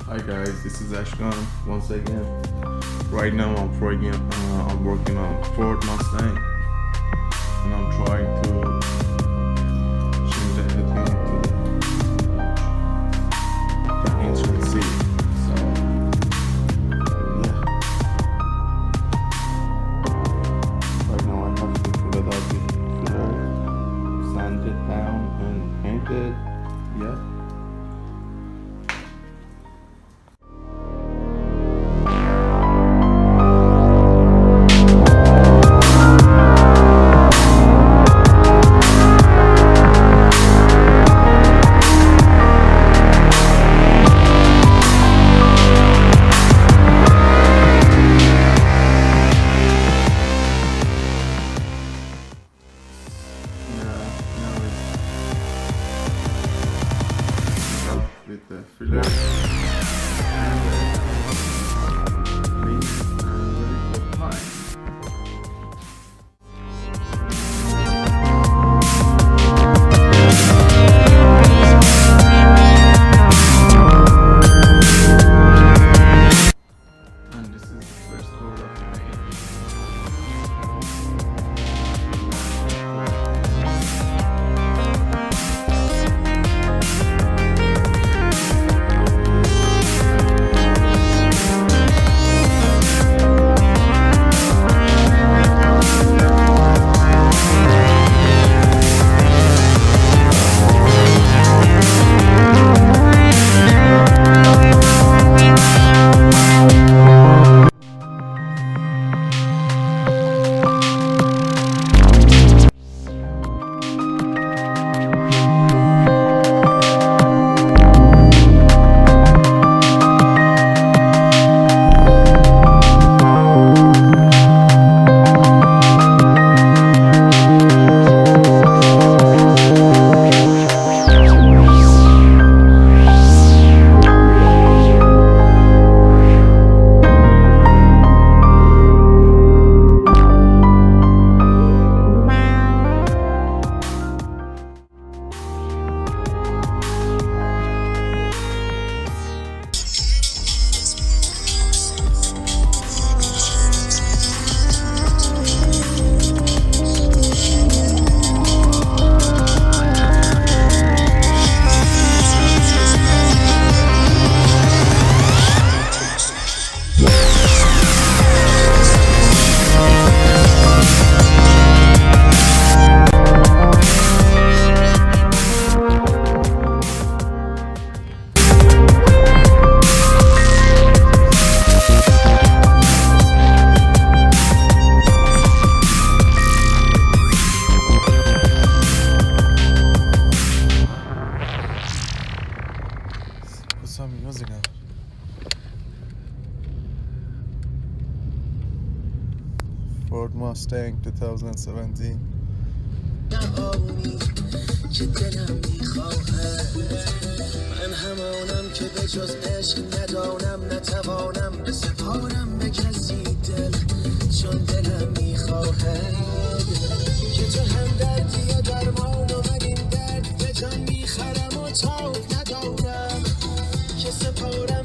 Hi guys, this is Ashkan once again. Right now I'm working on Ford Mustang and I'm trying to change the headwind to the entrance seat. So yeah. Right now I have to fill it up with filler, sand it down and paint it. Yeah. With the filler and clean and ready for pie. And this is the first coat of paint. Some music now. Ford Mustang 2017. که دلم میخواهد من همانم که به جز عشق ندانم نتوانم بسپارم به کسی دل چون دلم میخواهد که تو هم دردی و درمان و من این درد به جان میخرم و تاب ندارم که سپارم